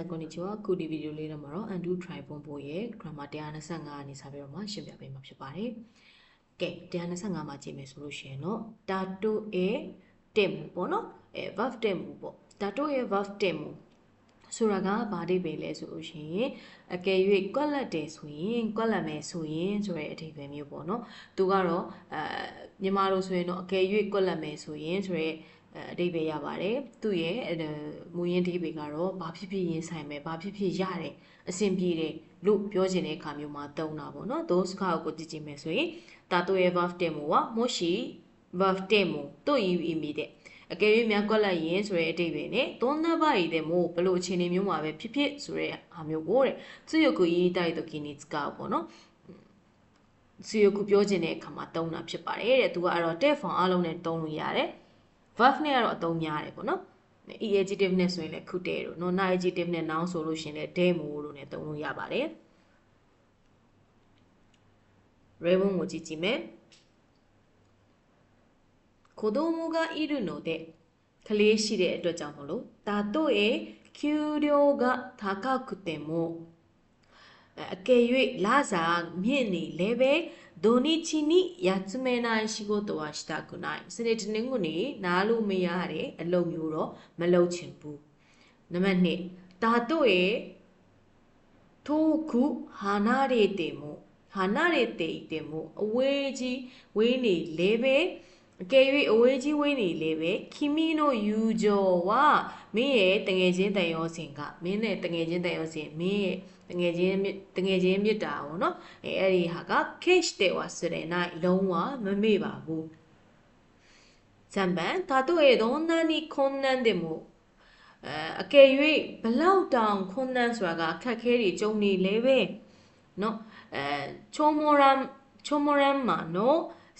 Minasan konnichiwa ခုဒီဗီဒီယိုလေးတော့မှာတော့ undo try ပုံပို့ရဲ့ grammar 125အနေစာပြီးတော့မှရှင်းပြပေးမှာဖြစ်ပါတယ်။ကဲ125မှာကြည့်မယ်ဆိုလို့ရှိရင်တော့ dato e tem ပေါ့နော်။ verb tem ပေါ့။ dato e verb tem ဆိုတာကဘာအဓိပ္ပာယ်လဲဆိုလို့ရှိရင်အကယ်၍ကွက်လက်တယ်ဆိုရင်ကွက်လက်မယ်ဆိုရင်ဆိုတဲ့အဓိပ္ပာယ်မျိုးပေါ့နော်။သူကတော့မြန်မာလိုဆိုရင်တော့အကယ်၍ကွက်လက်မယ်ဆိုရင်ဆိုတဲ့အဓိပ္ပာယ်ရပါတယ်သူ့ရဲ့မူရင်းအဓိပ္ပာယ်ကတော့ဘာဖြစ်ဖြစ်ရင်ဆိုင်မယ်ဘာဖြစ်ဖြစ်ရတယ်အဆင်ပြေတယ်လို့ပြောချင်တဲ့အခါမျိုးမှာသုံးတာပေါ့နော်those ခါကိုကြည့်ကြည့်မယ်ဆိုရင်တာတိုရဲ့ verb တက်မှုကမရှိ verb တက်မှုတို့ယူအမိတဲ့အကယ်၍များကွက်လက်ရင်ဆိုတဲ့အဓိပ္ပာယ်နဲ့သုံးနှစ်ပါးရည်တဲ့မို့ဘလို့အခြေအနေမျိုးမှာပဲဖြစ်ဖြစ်ဆိုတဲ့အားမျိုးကိုတဲ့သူ့ရုပ်ကိုရေးတိုက်တော့ kinis ကပေါ့နော်သူ့ရုပ်ကိုပြောချင်တဲ့အခါမှာသုံးတာဖြစ်ပါတယ်တဲ့သူကအဲ့တော့ tet form အားလုံးနဲ့သုံးလို့ရတယ်verb နဲ့ကတော့အသုံးများတယ်ပေါ့နော် e adjective နဲ့ဆိုရင်လည်းခုတဲတို့ non adjective နဲ့ noun ဆိုလို့ရှိရင်လည်း demo လို့နဲ့သုံးလို့ရပါတယ် Raven ကိုကြည့်ကြည့်မယ်子供がいるのでကလေးရှိတဲ့အတွက်ကြောင့်မလို့たとえ給料が高くてもအကယ်၍လစာမြင့်နေလည်းပဲ土日に休めない仕事はしたくないစနေတနင်္ဂနွေနားလို့မရတဲ့အလုပ်မျိုးတော့မလုပ်ချင်ဘူးနံပါတ်2たとえ遠く離れても離れていてもအဝေးကြီးဝေးနေလည်းပဲအကယ်၍အဝေးကြီးဝေးနေလေပဲခီမီနိုယူဂျော်ဝါမင်းရဲ့တငယ်ချင်းတန်ရောစင်ကမင်းနဲ့တငယ်ချင်းတန်ရောစင်မင်းရဲ့တငယ်ချင်းမြစ်တာပေါ့နော်အဲ့ဒီဟာက case တဲ့ဝါဆိုတဲ့နိုင်လုံးဝမမေ့ပါဘူး3番たとえどんなに困難でもအကယ်၍ဘလောက်တောင်困難ဆိုတာကအခက်ခဲတွေကြုံနေလေပဲနော်ချိုမိုရမ်မာနို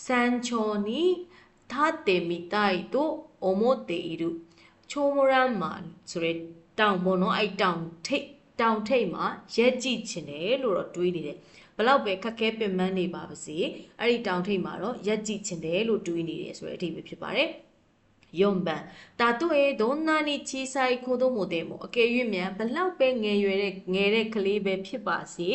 စန်ချောနီ立ってみたいと思っているချိုမိုရမ်မာဆိုတဲ့တောင်ပေါ့နော်အဲ့တောင်ထိပ်မှာရက်ကြည့်ချင်တယ်လို့တော့တွေးနေတယ်ဘလောက်ပဲခက်ခဲပင်ပန်းနေပါပါစေအဲ့ဒီတောင်ထိပ်မှာတော့ရက်ကြည့်ချင်တယ်လို့တွေးနေတယ်ဆိုတဲ့အဓိပ္ပာယ်ဖြစ်ပါတယ်4番たとえどんなに小さい子供でもအကယ်၍မြန်ဘလောက်ပဲငယ်တဲ့ကလေးပဲဖြစ်ပါစေ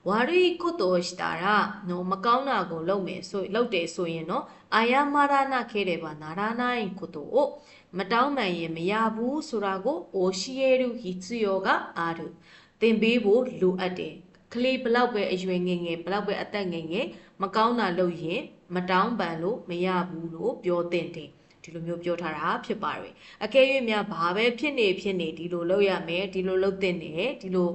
悪いことをしたらのမကောင်းတာကိုလုပ်တယ်ဆိုရင်နော်謝らなければならないことをမတောင်းပန်ရင်မရဘူးဆိုတာကို教える必要があるသင်ပေးဖို့လိုအပ်တယ်ကလေးဘလောက်ပဲအရွယ်ငယ်ဘလောက်ပဲအသက်ငယ်မကောင်းတာလုပ်ရင်မတောင်းပန်လို့မရဘူးလို့ပြောတင်တယ်ဒီလိုမျိုးပြောထားတာဖြစ်ပါတယ်အကယ်၍များဘာပဲဖြစ်နေဒီလိုလုပ်ရမယ်ဒီလိုလုပ်တင်တယ်ဒီလို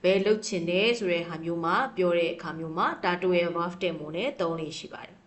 ပဲလုပ်ချင်တယ်ဆိုတဲ့ဟာမျိုးမှာပြောတဲ့အခါမျိုးမှာတာတိုရဲ့ verb တက်မှုနဲ့သုံးလေးရှိပါတယ်